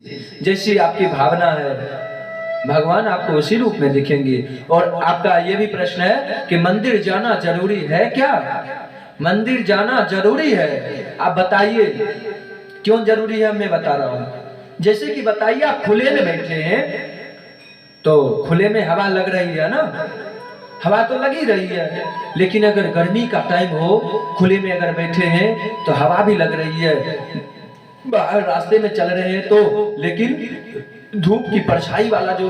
जैसी आपकी भावना है भगवान आपको उसी रूप में दिखेंगे। और आपका ये भी प्रश्न है कि मंदिर जाना जरूरी है क्या? मंदिर जाना जरूरी है। आप बताइए क्यों जरूरी है? मैं बता रहा हूं। जैसे कि बताइए आप खुले में बैठे हैं तो खुले में हवा लग रही है ना, हवा तो लगी रही है, लेकिन अगर गर्मी का टाइम हो, खुले में अगर बैठे हैं तो हवा भी लग रही है, बाहर रास्ते में चल रहे हैं तो, लेकिन धूप की परछाई वाला जो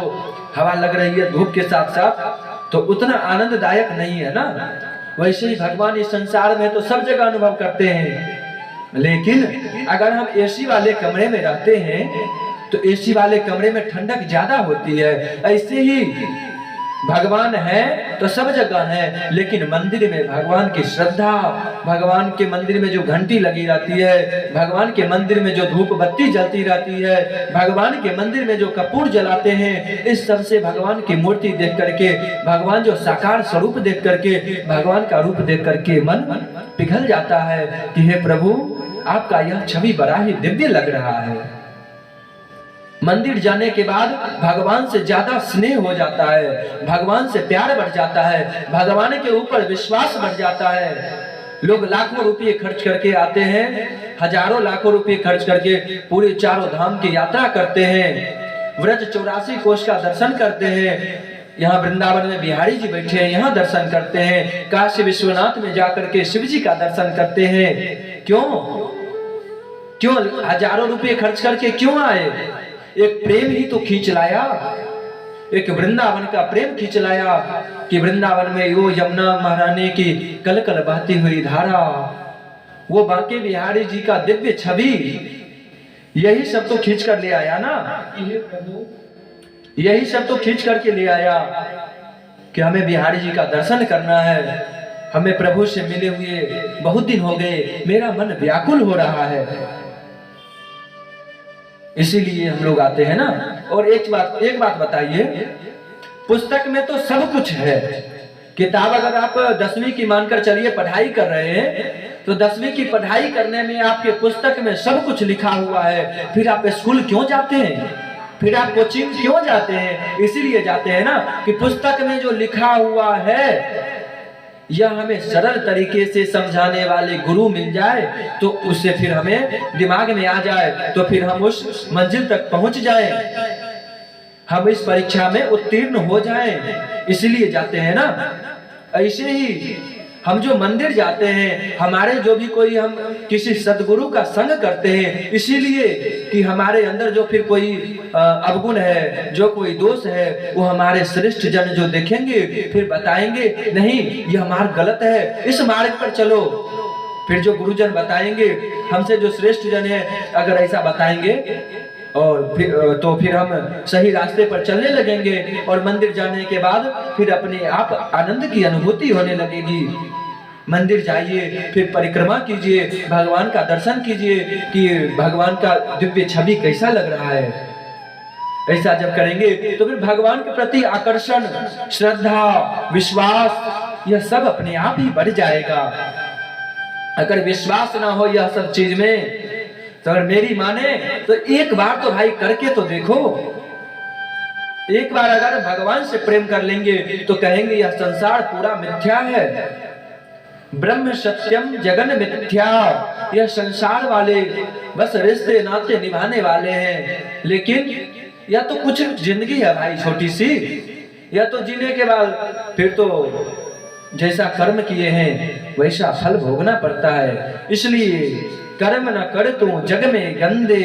हवा लग रही है धूप के साथ साथ, तो उतना आनंददायक नहीं है ना। वैसे ही भगवान इस संसार में तो सब जगह अनुभव करते हैं, लेकिन अगर हम एसी वाले कमरे में रहते हैं तो एसी वाले कमरे में ठंडक ज्यादा होती है। ऐसे ही भगवान है तो सब जगह है, लेकिन मंदिर में भगवान की श्रद्धा, भगवान के मंदिर में जो घंटी लगी रहती है, भगवान के मंदिर में जो धूप बत्ती जलती रहती है, भगवान के मंदिर में जो कपूर जलाते हैं, इस सब से भगवान की मूर्ति देख करके, भगवान जो साकार स्वरूप देख करके, भगवान का रूप देख करके मन पिघल जाता है कि हे प्रभु आपका यह छवि बड़ा ही दिव्य लग रहा है। मंदिर जाने के बाद भगवान से ज्यादा स्नेह हो जाता है, भगवान से प्यार बढ़ जाता है, भगवान के ऊपर विश्वास बढ़ जाता है। लोग लाखों रुपये खर्च करके आते हैं, हजारों लाखों रुपये खर्च करके पूरे चारों धाम की यात्रा करते हैं, व्रज 84 कोष का दर्शन करते हैं, यहाँ वृंदावन में बिहारी जी बैठे हैं यहाँ दर्शन करते हैं, काशी विश्वनाथ में जाकर के शिव जी का दर्शन करते हैं। क्यों हजारों रुपये खर्च करके क्यों आए? एक प्रेम ही तो खींच लाया, एक वृंदावन का प्रेम खींच लाया कि वृंदावन में वो यमुना महारानी की कल कल बहती हुई धारा, वो बांके बिहारी जी का दिव्य छवि, यही सब तो खींच कर ले आया ना। यही सब तो खींच करके ले आया कि हमें बिहारी जी का दर्शन करना है, हमें प्रभु से मिले हुए बहुत दिन हो गए, मेरा मन व्याकुल हो रहा है, इसीलिए हम लोग आते हैं ना। और एक बात बताइए, पुस्तक में तो सब कुछ है। किताब अगर आप 10वीं की मानकर चलिए पढ़ाई कर रहे हैं तो 10वीं की पढ़ाई करने में आपके पुस्तक में सब कुछ लिखा हुआ है, फिर आप स्कूल क्यों जाते हैं? फिर आप कोचिंग क्यों जाते हैं? इसीलिए जाते हैं ना कि पुस्तक में जो लिखा हुआ है यह हमें सरल तरीके से समझाने वाले गुरु मिल जाए तो उससे फिर हमें दिमाग में आ जाए, तो फिर हम उस मंजिल तक पहुंच जाएं, हम इस परीक्षा में उत्तीर्ण हो जाएं, इसलिए जाते हैं ना। ऐसे ही हम जो मंदिर जाते हैं, हमारे जो भी कोई हम किसी सदगुरु का संग करते हैं, इसीलिए कि हमारे अंदर जो फिर कोई अवगुण है, जो कोई दोष है, वो हमारे श्रेष्ठ जन जो देखेंगे फिर बताएंगे नहीं यह मार्ग गलत है, इस मार्ग पर चलो। फिर जो गुरुजन बताएंगे, हमसे जो श्रेष्ठ जन है अगर ऐसा बताएंगे और फिर हम सही रास्ते पर चलने लगेंगे, और मंदिर जाने के बाद फिर अपने आप आनंद की अनुभूति होने लगेगी। मंदिर जाइए, फिर परिक्रमा कीजिए, भगवान का दर्शन कीजिए कि भगवान का दिव्य छवि कैसा लग रहा है। ऐसा जब करेंगे तो फिर भगवान के प्रति आकर्षण, श्रद्धा, विश्वास यह सब अपने आप ही बढ़ जाएगा। अगर विश्वास ना हो यह सब चीज में, तो अगर मेरी माने तो एक बार तो भाई करके तो देखो। एक बार अगर भगवान से प्रेम कर लेंगे तो कहेंगे यह संसार पूरा मिथ्या है, ब्रह्म सत्यम जगन मिथ्या, यह संसार वाले बस रिश्ते नाते निभाने वाले हैं, लेकिन यह तो कुछ जिंदगी है भाई छोटी सी, यह तो जीने के बाद फिर तो जैसा कर्म किए हैं वैसा फल भोगना पड़ता है। इसलिए कर्म न कर तू जग में गंदे,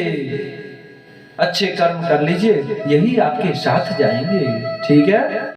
अच्छे कर्म कर लीजिए, यही आपके साथ जाएंगे। ठीक है।